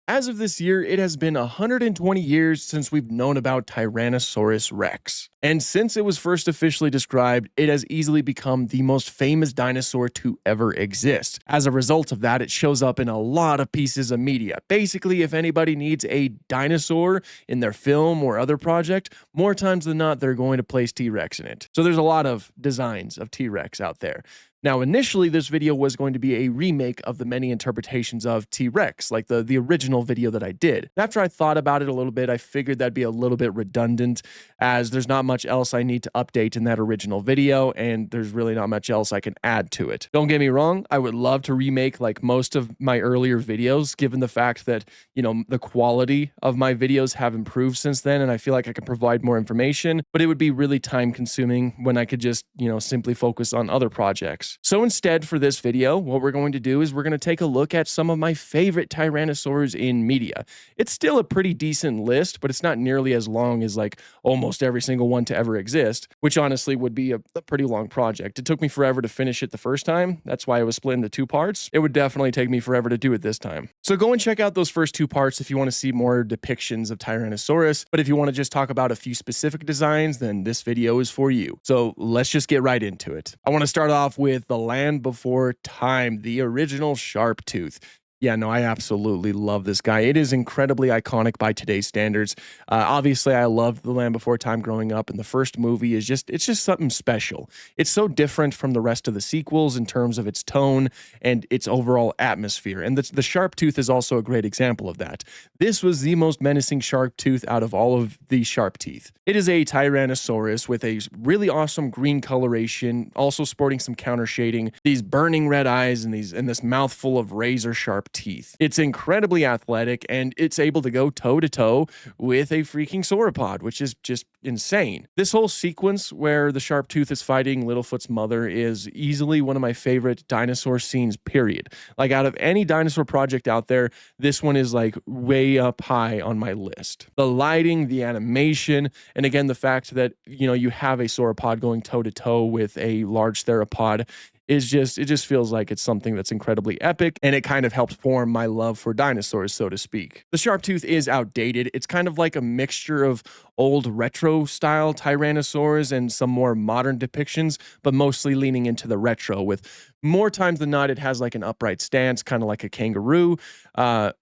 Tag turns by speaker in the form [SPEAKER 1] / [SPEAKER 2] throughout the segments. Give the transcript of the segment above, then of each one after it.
[SPEAKER 1] As of this year, it has been 120 years since we've known about Tyrannosaurus rex. And since it was first officially described, it has easily become the most famous dinosaur to ever exist. As a result of that, it shows up in a lot of pieces of media. Basically, if anybody needs a dinosaur in their film or other project, more times than not, they're going to place T-Rex in it. So there's a lot of designs of T-Rex out there. Now, initially, this video was going to be a remake of the many interpretations of T-Rex, like the original video that I did. After I thought about it a little bit, I figured that'd be a little bit redundant, as there's not much else I need to update in that original video, and there's really not much else I can add to it. Don't get me wrong, I would love to remake like most of my earlier videos, given the fact that, the quality of my videos have improved since then, and I feel like I can provide more information, but it would be really time consuming when I could just, simply focus on other projects. So instead, for this video, what we're going to do is we're going to take a look at some of my favorite Tyrannosaurs in media. It's still a pretty decent list, but it's not nearly as long as like almost every single one to ever exist, which honestly would be a pretty long project. It took me forever to finish it the first time. That's why it was split into two parts. It would definitely take me forever to do it this time. So go and check out those first two parts if you want to see more depictions of Tyrannosaurus. But if you want to just talk about a few specific designs, then this video is for you. So let's just get right into it. I want to start off with the Land Before Time, the original sharp tooth. Yeah, no, I absolutely love this guy. It is incredibly iconic by today's standards. Obviously, I loved The Land Before Time growing up, and the first movie is it's just something special. It's so different from the rest of the sequels in terms of its tone and its overall atmosphere. And the sharp tooth is also a great example of that. This was the most menacing sharp tooth out of all of the sharp teeth. It is a Tyrannosaurus with a really awesome green coloration, also sporting some counter shading, these burning red eyes, and this mouthful of razor sharp teeth. It's incredibly athletic, and it's able to go toe to toe with a freaking sauropod, which is just insane. This whole sequence where the sharp tooth is fighting Littlefoot's mother is easily one of my favorite dinosaur scenes, period. Like, out of any dinosaur project out there, this one is like way up high on my list. The lighting, the animation, and again, the fact that, you have a sauropod going toe to toe with a large theropod it just feels like it's something that's incredibly epic, and it kind of helped form my love for dinosaurs, so to speak. The sharp tooth is outdated. It's kind of like a mixture of old retro style tyrannosaurs and some more modern depictions, but mostly leaning into the retro, with more times than not, it has like an upright stance, kind of like a kangaroo,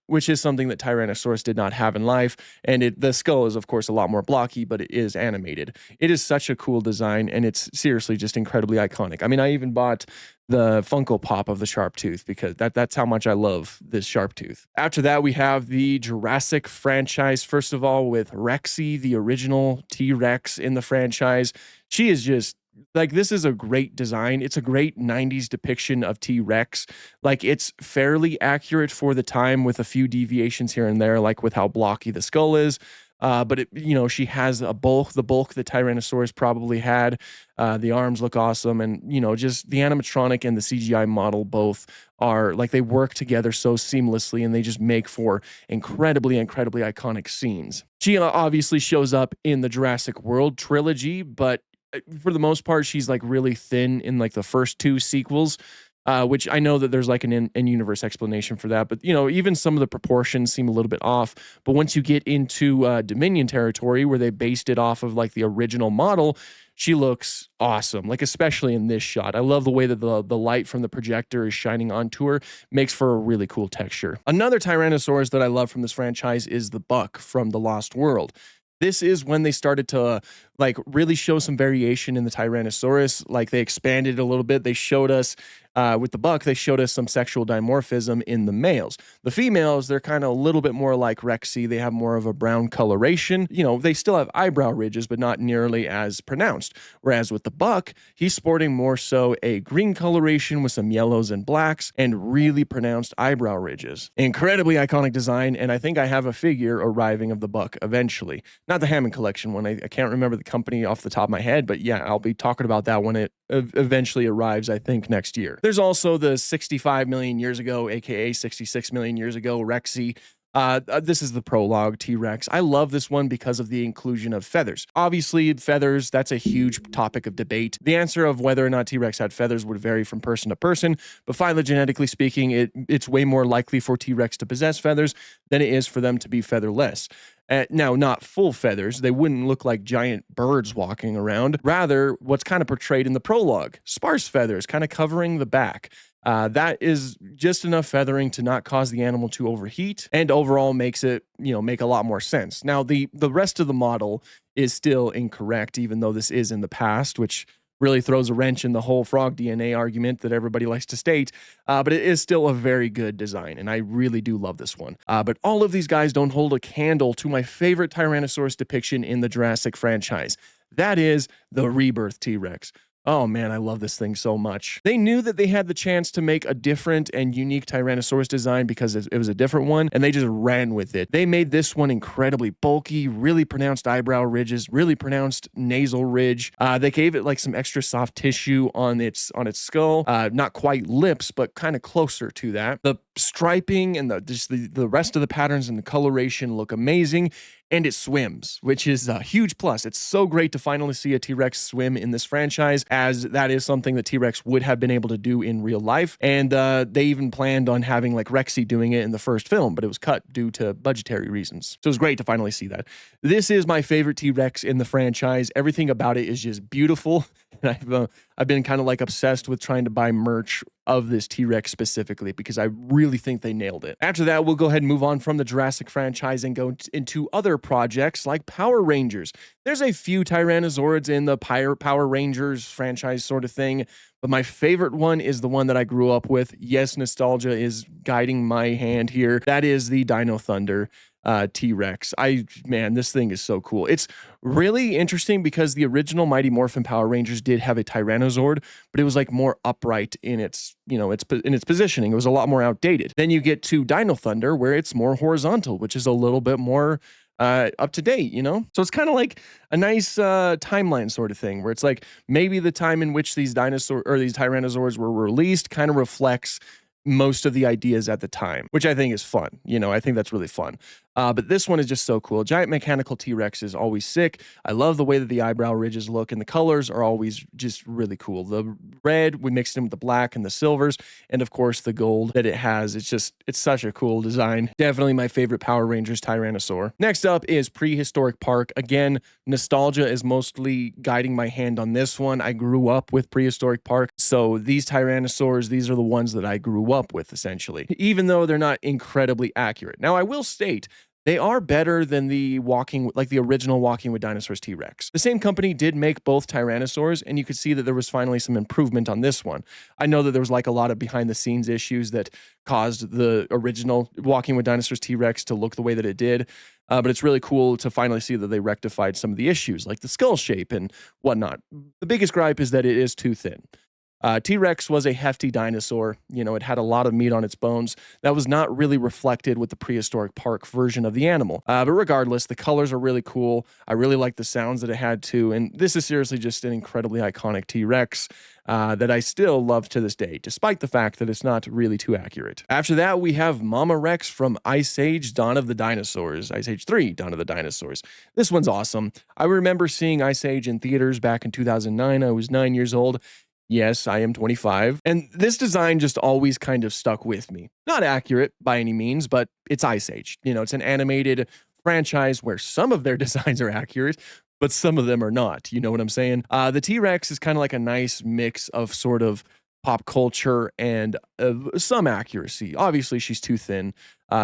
[SPEAKER 1] which is something that Tyrannosaurus did not have in life. And the skull is, of course, a lot more blocky, but it is animated. It is such a cool design, and it's seriously just incredibly iconic. I mean, I even bought the Funko Pop of the sharp tooth because that's how much I love this sharp tooth. After that, we have the Jurassic franchise, first of all, with Rexy, the original T-Rex in the franchise. She is just like, this is a great design. It's a great 90s depiction of T-Rex. Like, it's fairly accurate for the time with a few deviations here and there, like with how blocky the skull is. But she has the bulk that Tyrannosaurus probably had. The arms look awesome, and just the animatronic and the CGI model both are like, they work together so seamlessly, and they just make for incredibly iconic scenes. She obviously shows up in the Jurassic World trilogy, but for the most part, she's like really thin in like the first two sequels. Which I know that there's like an in-universe explanation for that, but even some of the proportions seem a little bit off. But once you get into Dominion territory, where they based it off of like the original model, she looks awesome, like especially in this shot. I love the way that the light from the projector is shining onto her, makes for a really cool texture. Another Tyrannosaurus that I love from this franchise is the Buck from The Lost World. This is when they started to like really show some variation in the Tyrannosaurus. Like, they expanded a little bit. They showed us with the Buck, they showed us some sexual dimorphism in the males. The females, they're kind of a little bit more like Rexy. They have more of a brown coloration. They still have eyebrow ridges, but not nearly as pronounced. Whereas with the Buck, he's sporting more so a green coloration with some yellows and blacks and really pronounced eyebrow ridges. Incredibly iconic design, and I think I have a figure arriving of the Buck eventually. Not the Hammond collection one. I can't remember the company off the top of my head, but yeah, I'll be talking about that when it eventually arrives, I think, next year. There's also the 65 million years ago, aka 66 million years ago, Rexy. This is the prologue T-Rex. I love this one because of the inclusion of feathers. Obviously, feathers, that's a huge topic of debate. The answer of whether or not T-Rex had feathers would vary from person to person, but phylogenetically speaking, it's way more likely for T-Rex to possess feathers than it is for them to be featherless. Now, not full feathers. They wouldn't look like giant birds walking around. Rather, what's kind of portrayed in the prologue, sparse feathers kind of covering the back. That is just enough feathering to not cause the animal to overheat and overall makes it, make a lot more sense. Now, the rest of the model is still incorrect, even though this is in the past, which really throws a wrench in the whole frog DNA argument that everybody likes to state. But it is still a very good design, and I really do love this one. But all of these guys don't hold a candle to my favorite Tyrannosaurus depiction in the Jurassic franchise. That is the Rebirth T-Rex. Oh man, I love this thing so much. They knew that they had the chance to make a different and unique Tyrannosaurus design because it was a different one, and they just ran with it. They made this one incredibly bulky, really pronounced eyebrow ridges, really pronounced nasal ridge. They gave it like some extra soft tissue on its skull. Not quite lips, but kind of closer to that. The striping and the rest of the patterns and the coloration look amazing. And it swims, which is a huge plus. It's so great to finally see a T-Rex swim in this franchise, as that is something that T-Rex would have been able to do in real life. And they even planned on having like Rexy doing it in the first film, but it was cut due to budgetary reasons. So it was great to finally see that. This is my favorite T-Rex in the franchise. Everything about it is just beautiful. And I've been kind of like obsessed with trying to buy merch of this T-Rex specifically because I really think they nailed it. After that, we'll go ahead and move on from the Jurassic franchise and go into other projects like Power Rangers. There's a few Tyrannosaurids in the Power Rangers franchise sort of thing, but my favorite one is the one that I grew up with. Yes, nostalgia is guiding my hand here. That is the Dino Thunder T-Rex. Man, this thing is so cool. It's really interesting because the original Mighty Morphin Power Rangers did have a Tyrannosaur, but it was like more upright in its positioning. It was a lot more outdated. Then you get to Dino Thunder where it's more horizontal, which is a little bit more up to date, So it's kind of like a nice timeline sort of thing where it's like maybe the time in which these Tyrannosaurs were released kind of reflects most of the ideas at the time, which I think is fun. I think that's really fun. But this one is just so cool. Giant mechanical T-Rex is always sick. I love the way that the eyebrow ridges look, and the colors are always just really cool. The red, we mixed in with the black and the silvers, and of course the gold that it has. It's such a cool design. Definitely my favorite Power Rangers Tyrannosaur. Next up is Prehistoric Park. Again, nostalgia is mostly guiding my hand on this one. I grew up with Prehistoric Park, so these Tyrannosaurs, these are the ones that I grew up with, essentially, even though they're not incredibly accurate. Now, I will state, they are better than the original Walking with Dinosaurs T-Rex. The same company did make both Tyrannosaurs, and you could see that there was finally some improvement on this one. I know that there was like a lot of behind the scenes issues that caused the original Walking with Dinosaurs T-Rex to look the way that it did. But it's really cool to finally see that they rectified some of the issues, like the skull shape and whatnot. The biggest gripe is that it is too thin. T-Rex was a hefty dinosaur. It had a lot of meat on its bones. That was not really reflected with the Prehistoric Park version of the animal. But regardless, the colors are really cool. I really like the sounds that it had too. And this is seriously just an incredibly iconic T-Rex that I still love to this day, despite the fact that it's not really too accurate. After that, we have Mama Rex from Ice Age Dawn of the Dinosaurs. Ice Age 3 Dawn of the Dinosaurs. This one's awesome. I remember seeing Ice Age in theaters back in 2009. I was 9 years old. Yes, I am 25. And this design just always kind of stuck with me. Not accurate by any means, but it's Ice Age. It's an animated franchise where some of their designs are accurate, but some of them are not. You know what I'm saying? The T-Rex is kind of like a nice mix of sort of pop culture and some accuracy. Obviously, she's too thin.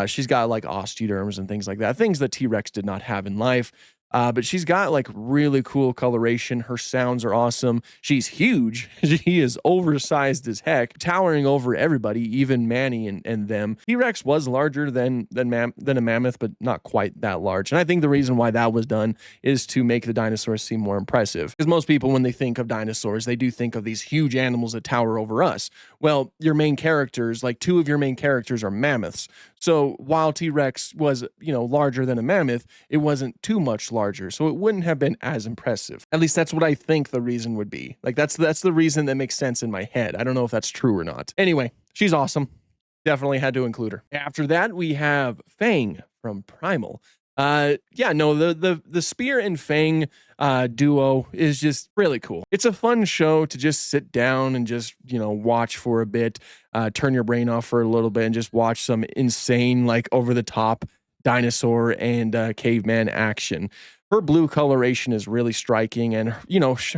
[SPEAKER 1] She's got like osteoderms and things like that. Things that T-Rex did not have in life. But she's got like really cool coloration. Her sounds are awesome. She's huge. She is oversized as heck, towering over everybody, even Manny and them. T-Rex was larger than a mammoth, but not quite that large. And I think the reason why that was done is to make the dinosaurs seem more impressive. Because most people, when they think of dinosaurs, they do think of these huge animals that tower over us. Well, your main characters, like two of your main characters are mammoths. So while T-Rex was, larger than a mammoth, it wasn't too much larger. So it wouldn't have been as impressive. At least that's what I think the reason would be. Like that's the reason that makes sense in my head. I don't know if that's true or not. Anyway, she's awesome. Definitely had to include her. After that, we have Fang from Primal. Yeah, no, the Spear and Fang duo is just really cool. It's a fun show to just sit down and just, watch for a bit, turn your brain off for a little bit and just watch some insane, like over the top dinosaur and caveman action. Her blue coloration is really striking, and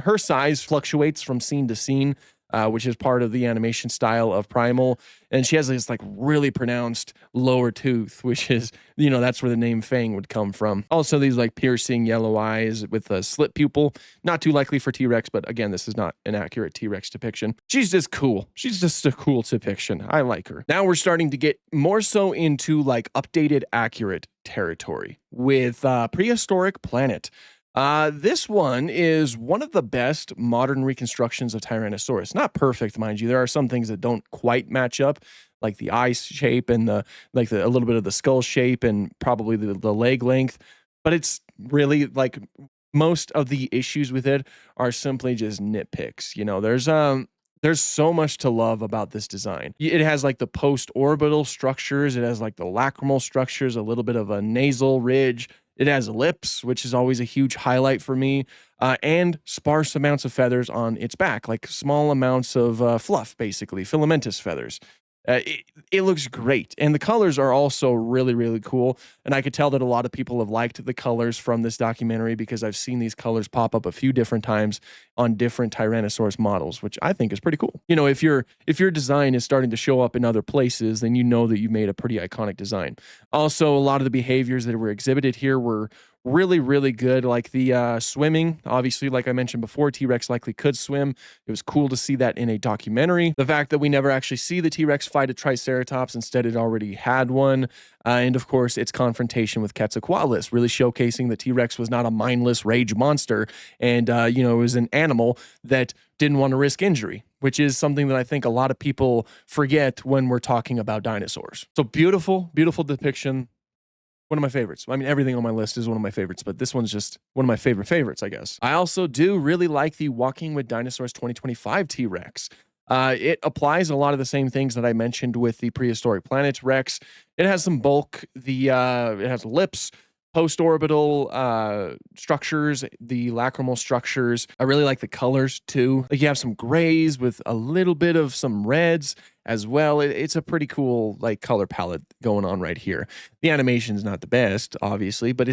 [SPEAKER 1] her size fluctuates from scene to scene, which is part of the animation style of Primal. And she has this like really pronounced lower tooth, which is, that's where the name Fang would come from. Also, these like piercing yellow eyes with a slit pupil. Not too likely for T-Rex, but again, this is not an accurate T-Rex depiction. She's just cool. She's just a cool depiction. I like her. Now we're starting to get more so into like updated, accurate territory with Prehistoric Planet. This one is one of the best modern reconstructions of Tyrannosaurus. Not perfect, mind you. There are some things that don't quite match up, like the eye shape and a little bit of the skull shape and probably the leg length. But it's really like most of the issues with it are simply just nitpicks. There's so much to love about this design. It has like the post-orbital structures. It has like the lacrimal structures, a little bit of a nasal ridge. It has lips, which is always a huge highlight for me, and sparse amounts of feathers on its back, like small amounts of fluff, basically, filamentous feathers. It looks great, and the colors are also really, really cool, and I could tell that a lot of people have liked the colors from this documentary because I've seen these colors pop up a few different times on different Tyrannosaurus models, which I think is pretty cool. If your design is starting to show up in other places, then you know that you made a pretty iconic design. Also, a lot of the behaviors that were exhibited here were really, really good. Like the swimming, obviously, like I mentioned before, T-Rex likely could swim. It was cool to see that in a documentary. The fact that we never actually see the T-Rex fight a Triceratops, instead it already had one. And of course, its confrontation with Quetzalcoatlus, really showcasing that T-Rex was not a mindless rage monster. And, it was an animal that didn't want to risk injury, which is something that I think a lot of people forget when we're talking about dinosaurs. So beautiful, beautiful depiction. One of my favorites. I mean, everything on my list is one of my favorites, but this one's just one of my favorites, I guess. I also do really like the Walking with Dinosaurs 2025 T-Rex. It applies a lot of the same things that I mentioned with the Prehistoric Planet Rex. It has some bulk. It has lips, post-orbital structures, the lacrimal structures. I really like the colors too. Like you have some grays with a little bit of some reds as well. It's a pretty cool like color palette going on right here. The animation's not the best, obviously, but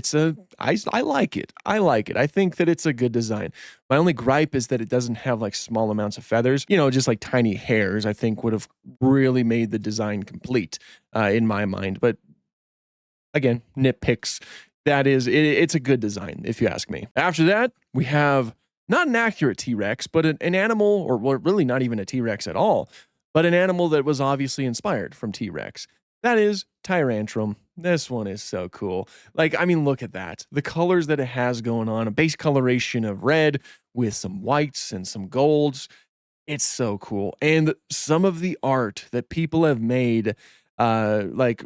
[SPEAKER 1] I like it. I like it. I think that it's a good design. My only gripe is that it doesn't have like small amounts of feathers, just like tiny hairs, I think would have really made the design complete in my mind. But again, nitpicks. It's a good design, if you ask me. After that, we have not an accurate T-Rex, but an animal, or really not even a T-Rex at all, but an animal that was obviously inspired from T-Rex. That is Tyrantrum. This one is so cool. Like, I mean, look at that. The colors that it has going on, a base coloration of red with some whites and some golds. It's so cool. And some of the art that people have made, like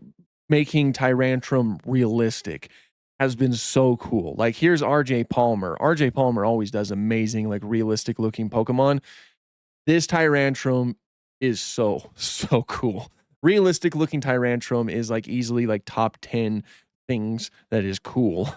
[SPEAKER 1] making Tyrantrum realistic, has been so cool. Like here's RJ Palmer. RJ Palmer always does amazing, like realistic looking Pokemon. This Tyrantrum is so cool. Realistic looking Tyrantrum is like easily like top 10 things that is cool.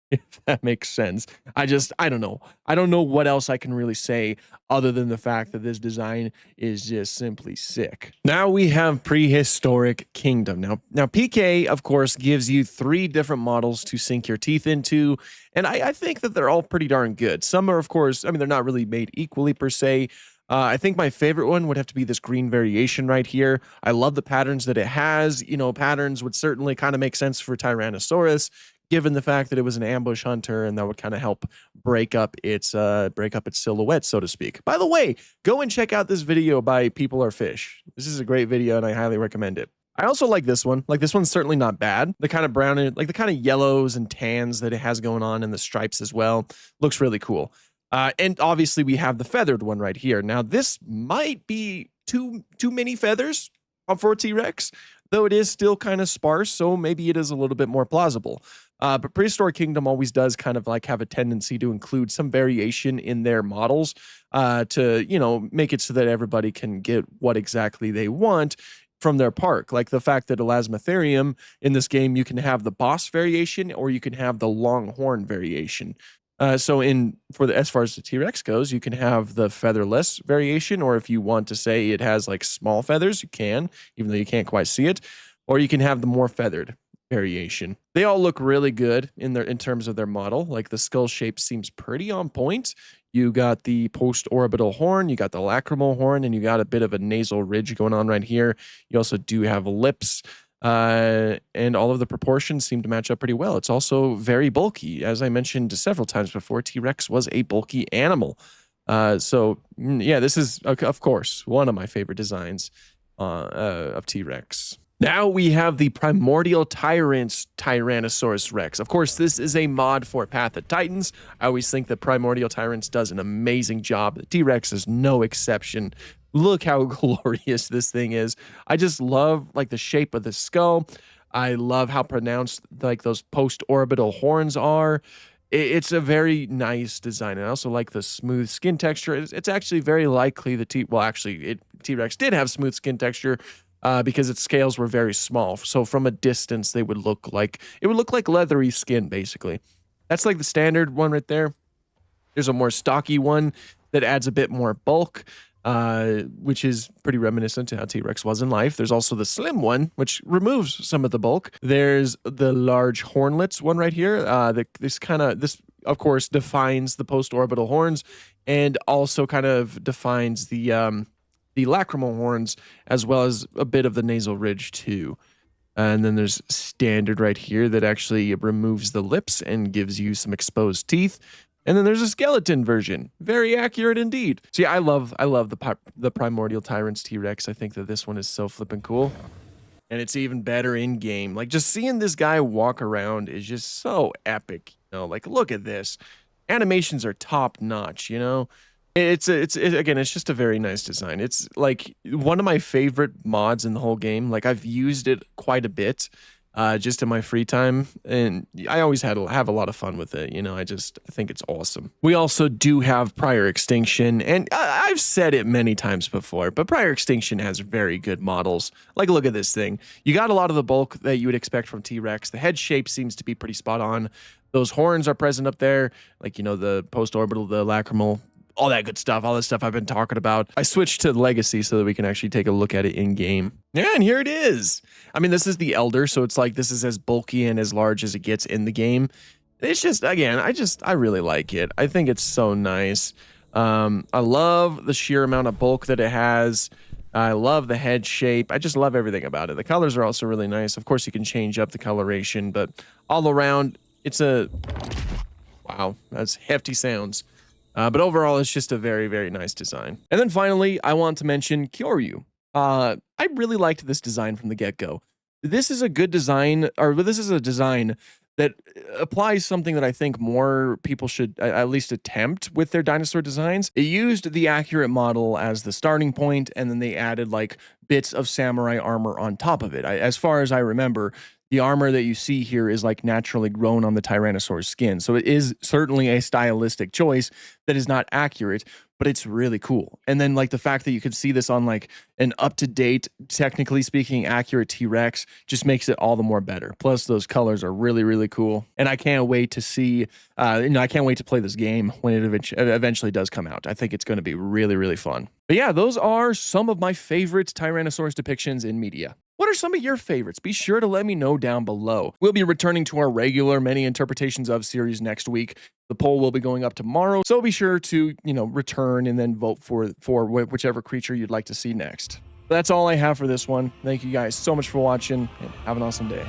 [SPEAKER 1] If that makes sense. I don't know. I don't know what else I can really say other than the fact that this design is just simply sick. Now we have Prehistoric Kingdom. Now PK, of course, gives you 3 different models to sink your teeth into, and I think that they're all pretty darn good. Some are, of course, I mean, they're not really made equally per se. I think my favorite one would have to be this green variation right here. I love the patterns that it has. Patterns would certainly kind of make sense for Tyrannosaurus, given the fact that it was an ambush hunter, and that would kind of help break up its silhouette, so to speak. By the way, go and check out this video by People Are Fish. This is a great video, and I highly recommend it. I also like this one. Like, this one's certainly not bad. The kind of brown, like the kind of yellows and tans that it has going on, and the stripes as well, looks really cool. And obviously, we have the feathered one right here. Now, this might be too many feathers for a T-Rex, though it is still kind of sparse, so maybe it is a little bit more plausible. But Prehistoric Kingdom always does kind of like have a tendency to include some variation in their models to, make it so that everybody can get what exactly they want from their park, like the fact that Elasmotherium in this game, you can have the boss variation or you can have the longhorn variation. So in for the as far as the T-Rex goes, you can have the featherless variation, or if you want to say it has like small feathers, you can, even though you can't quite see it, or you can have the more feathered variation. They all look really good in terms of their model. Like the skull shape seems pretty on point. You got the post-orbital horn, you got the lacrimal horn, and you got a bit of a nasal ridge going on right here. You also do have lips, and all of the proportions seem to match up pretty well. It's also very bulky. As I mentioned several times before, T-Rex was a bulky animal. Yeah, this is, of course, one of my favorite designs of T-Rex. Now we have the Primordial Tyrants Tyrannosaurus Rex. Of course, this is a mod for Path of Titans. I always think that Primordial Tyrants does an amazing job. The T-Rex is no exception. Look how glorious this thing is. I just love like the shape of the skull. I love how pronounced like those post-orbital horns are. It's a very nice design. I also like the smooth skin texture. It's actually very likely the T-Rex did have smooth skin texture, because its scales were very small. So from a distance, it would look like leathery skin, basically. That's like the standard one right there. There's a more stocky one that adds a bit more bulk, which is pretty reminiscent to how T-Rex was in life. There's also the slim one, which removes some of the bulk. There's the large hornlets one right here. This, of course, defines the post-orbital horns and also kind of defines the lacrimal horns, as well as a bit of the nasal ridge too. And then there's standard right here that actually removes the lips and gives you some exposed teeth. And then there's a skeleton version. Very accurate indeed. So yeah, I love the Primordial Tyrants T-Rex. I think that this one is so flippin' cool. And it's even better in game. Like just seeing this guy walk around is just so epic. You know, like look at this. Animations are top notch, you know? Again, it's just a very nice design. It's like one of my favorite mods in the whole game. Like I've used it quite a bit, just in my free time, and I always have a lot of fun with it. You know, I think it's awesome. We also do have Prior Extinction, and I've said it many times before, but Prior Extinction has very good models. Like look at this thing. You got a lot of the bulk that you would expect from T-Rex. The head shape seems to be pretty spot on. Those horns are present up there, like, you know, the post-orbital, the lacrimal, all that good stuff, all the stuff I've been talking about. I switched to Legacy so that we can actually take a look at it in game. Yeah, and here it is. I mean, this is the Elder, so it's like this is as bulky and as large as it gets in the game. It's just, again, I really like it. I think it's so nice. I love the sheer amount of bulk that it has. I love the head shape. I just love everything about it. The colors are also really nice. Of course, you can change up the coloration, but all around, it's a... Wow, that's hefty sounds. But overall, it's just a very, very nice design. And then finally, I want to mention Kyoryu. I really liked this design from the get-go. This is a good design, or this is a design that applies something that I think more people should at least attempt with their dinosaur designs. It used the accurate model as the starting point, and then they added like bits of samurai armor on top of it. As far as I remember, the armor that you see here is like naturally grown on the Tyrannosaurus skin. So it is certainly a stylistic choice that is not accurate, but it's really cool. And then like the fact that you could see this on like an up-to-date, technically speaking, accurate T-Rex just makes it all the more better. Plus those colors are really, really cool. And I can't wait to see, I can't wait to play this game when it eventually does come out. I think it's going to be really, really fun. But yeah, those are some of my favorite Tyrannosaurus depictions in media. What are some of your favorites? Be sure to let me know down below. We'll be returning to our regular Many Interpretations of series next week. The poll will be going up tomorrow, so be sure to, return and then vote for whichever creature you'd like to see next. That's all I have for this one. Thank you guys so much for watching, and have an awesome day.